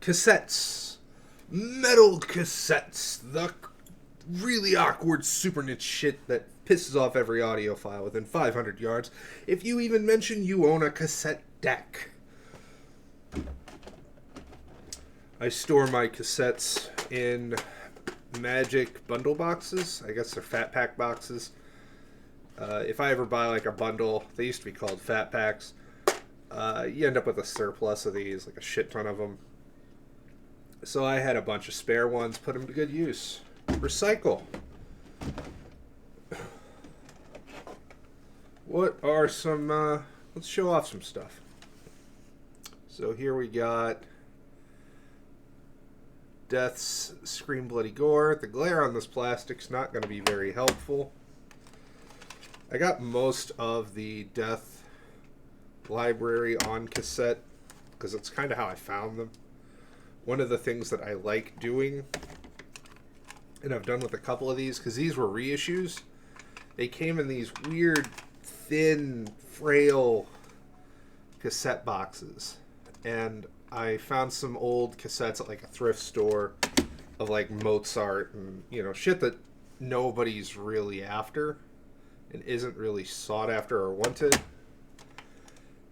Cassettes. Metal cassettes. The really awkward super niche shit that pisses off every audiophile within 500 yards if you even mention you own a cassette deck. I store my cassettes in magic bundle boxes. I guess they're fat pack boxes. If I ever buy like a bundle, they used to be called fat packs. You end up with a surplus of these, like a shit ton of them. So I had a bunch of spare ones, put them to good use. Recycle. What are some, let's show off some stuff. So here we got Death's Scream Bloody Gore. The glare on this plastic's not going to be very helpful. I got most of the Death library on cassette because it's kind of how I found them. One of the things that I like doing, and I've done with a couple of these, because these were reissues, they came in these weird, thin, frail cassette boxes. And I found some old cassettes at like a thrift store of like Mozart and, you know, shit that nobody's really after and isn't really sought after or wanted.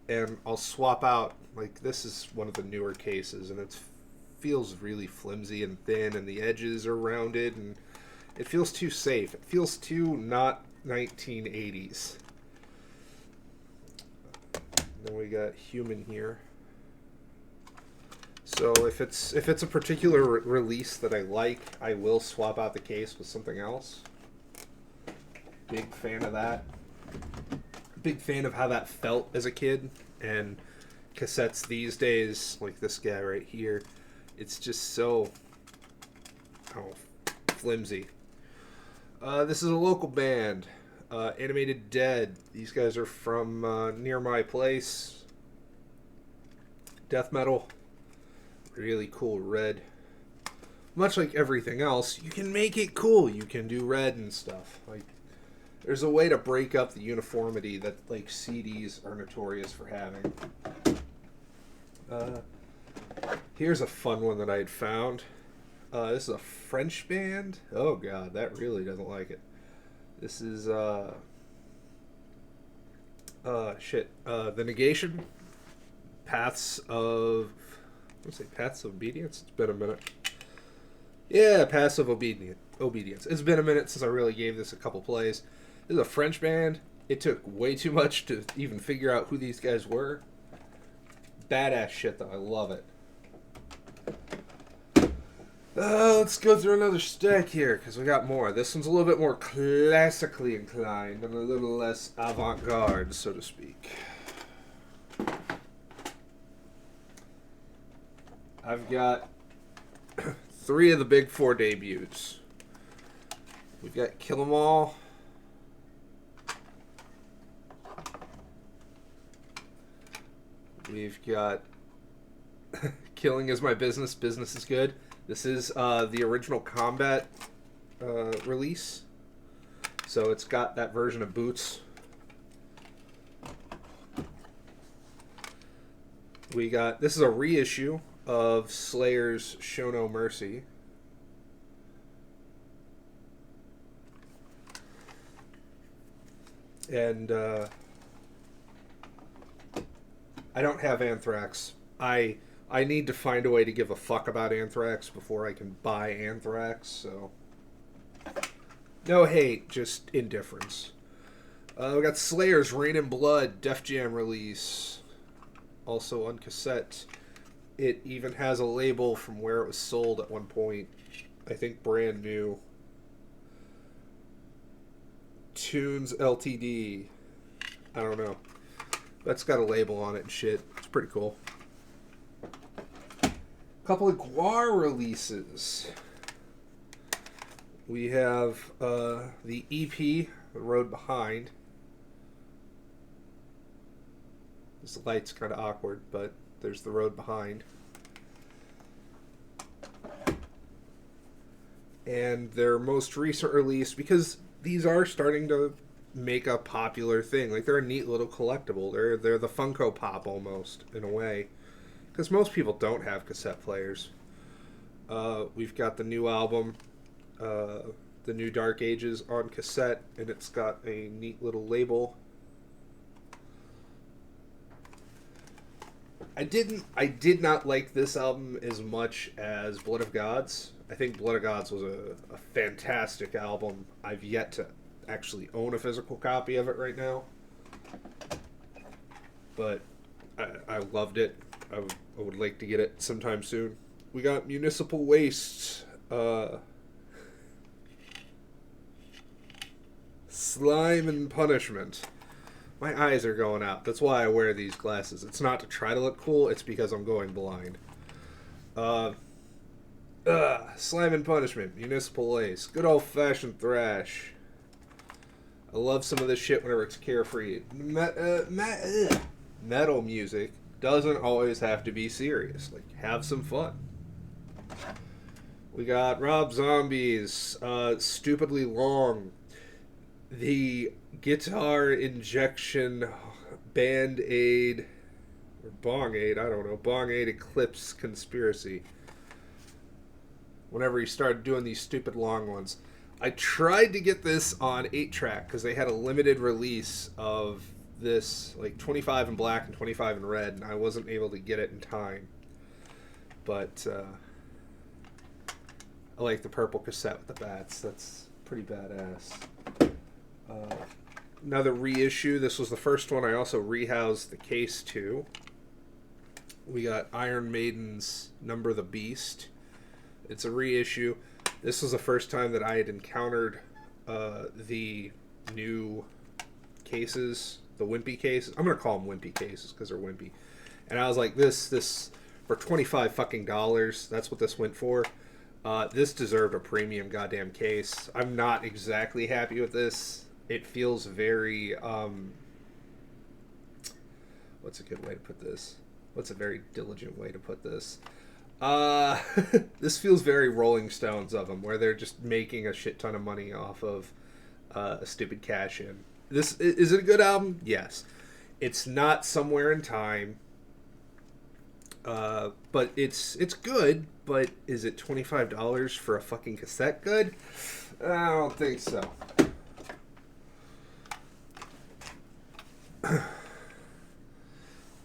And I'll swap out, like this is one of the newer cases, and it feels really flimsy and thin, and the edges are rounded, and it feels too safe. It feels too not 1980s. Then we got Human here. So if it's a particular release that I like, I will swap out the case with something else. Big fan of that. Big fan of how that felt as a kid. And cassettes these days, like this guy right here, it's just so flimsy. This is a local band, Animated Dead. These guys are from near my place. Death metal. Really cool red. Much like everything else, you can make it cool. You can do red and stuff. Like, there's a way to break up the uniformity that like CDs are notorious for having. Here's a fun one that I had found. This is a French band. Oh god, that really doesn't like it. This is The Negation. Paths of Obedience. It's been a minute. Yeah, Paths of Obedience. It's been a minute since I really gave this a couple plays. This is a French band. It took way too much to even figure out who these guys were. Badass shit though. I love it. Let's go through another stack here because we got more. This one's a little bit more classically inclined and a little less avant-garde, so to speak. I've got 3 of the big 4 debuts. We've got Kill 'Em All. We've got Killing Is My Business, Business Is Good. This is the original Combat release. So it's got that version of Boots. This is a reissue of Slayer's Show No Mercy. And I don't have Anthrax. I need to find a way to give a fuck about Anthrax before I can buy Anthrax, so no hate, just indifference. We got Slayer's Rain and Blood Def Jam release, also on cassette. It even has a label from where it was sold at one point. I think brand new. Tunes Ltd. I don't know. That's got a label on it and shit. It's pretty cool. A couple of Guar releases. We have the EP, The Road Behind. This light's kind of awkward, but there's The Road Behind. And their most recent release, because these are starting to make a popular thing. Like, they're a neat little collectible. They're the Funko Pop almost, in a way. because most people don't have cassette players. We've got the new album, The New Dark Ages, on cassette, and it's got a neat little label. I did not like this album as much as Blood of Gods. I think Blood of Gods was a fantastic album. I've yet to actually own a physical copy of it right now, but I loved it. I would like to get it sometime soon. We got Municipal Waste, Slime and Punishment. My eyes are going out. That's why I wear these glasses. It's not to try to look cool, it's because I'm going blind. Slime and Punishment, Municipal Waste, good old-fashioned thrash. I love some of this shit whenever it's carefree. Metal music doesn't always have to be serious. Like, have some fun. We got Rob Zombie's Stupidly Long. The guitar injection Band-Aid, or Bong-Aid, I don't know, Bong-Aid Eclipse Conspiracy. Whenever he started doing these stupid long ones. I tried to get this on 8-track because they had a limited release of this, like 25 in black and 25 in red, and I wasn't able to get it in time. But I like the purple cassette with the bats. That's pretty badass. Another reissue. This was the first one. I also rehoused the case too. We got Iron Maiden's Number the Beast. It's a reissue. This was the first time that I had encountered the new cases, the wimpy cases. I'm gonna call them wimpy cases because they're wimpy. And I was like, this for $25 that's what this went for. This deserved a premium goddamn case. I'm not exactly happy with this. It feels very, what's a good way to put this? What's a very diligent way to put this? This feels very Rolling Stones of them, where they're just making a shit ton of money off of a stupid cash-in. Is it a good album? Yes. It's not Somewhere in Time, but it's good. But is it $25 for a fucking cassette good? I don't think so.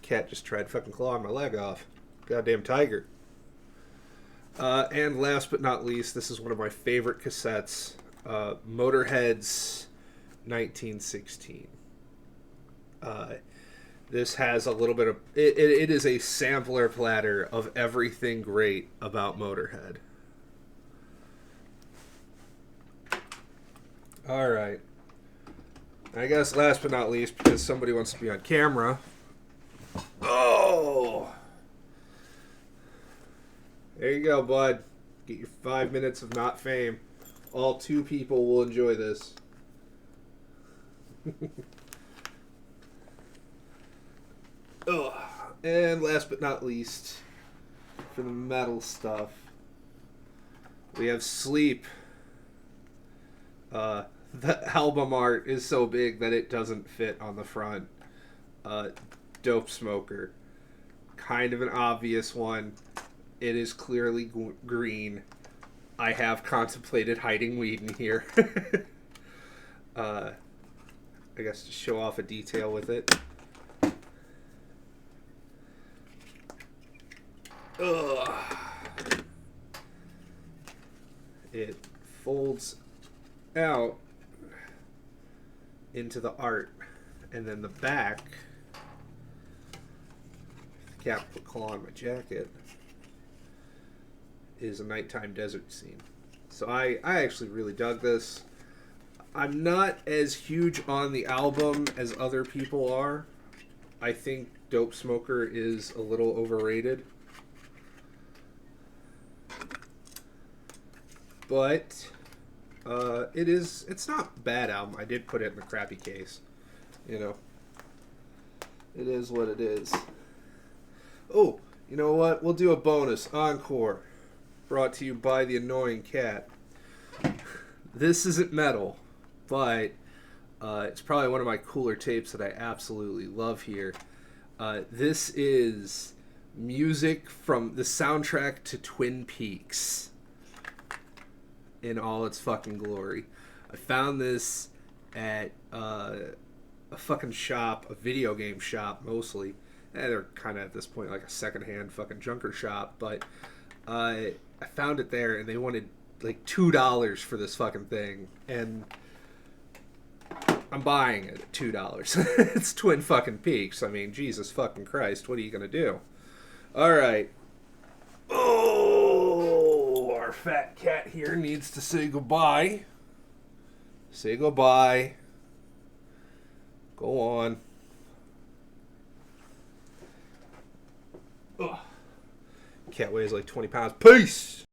Cat just tried fucking clawing my leg off. Goddamn tiger. And last but not least, this is one of my favorite cassettes. Motorhead's 1916. This has a little bit of... It is a sampler platter of everything great about Motorhead. Alright. I guess last but not least, because somebody wants to be on camera. Oh! There you go, bud. Get your 5 minutes of not fame. All 2 people will enjoy this. Ugh. And last but not least, for the metal stuff, we have Sleep. The album art is so big that it doesn't fit on the front. Dope Smoker. Kind of an obvious one. It is clearly green. I have contemplated hiding weed in here. I guess to show off a detail with it. Ugh. It folds out into the art, and then the back, cap put claw on my jacket, is a nighttime desert scene. So I actually really dug this. I'm not as huge on the album as other people are. I think Dope Smoker is a little overrated. But it's not a bad album. I did put it in the crappy case. You know. It is what it is. Oh, you know what? We'll do a bonus encore. Brought to you by the annoying cat. This isn't metal, but it's probably one of my cooler tapes that I absolutely love here. This is music from the soundtrack to Twin Peaks in all its fucking glory. I found this at a fucking shop, a video game shop mostly. They're kind of at this point like a secondhand fucking junker shop, but I found it there and they wanted like $2 for this fucking thing, and I'm buying it at $2. It's Twin fucking Peaks. I mean, Jesus fucking Christ, what are you gonna do? All right. Oh, our fat cat here needs to say goodbye. Say goodbye. Go on. Ugh. Cat weighs like 20 pounds. Peace!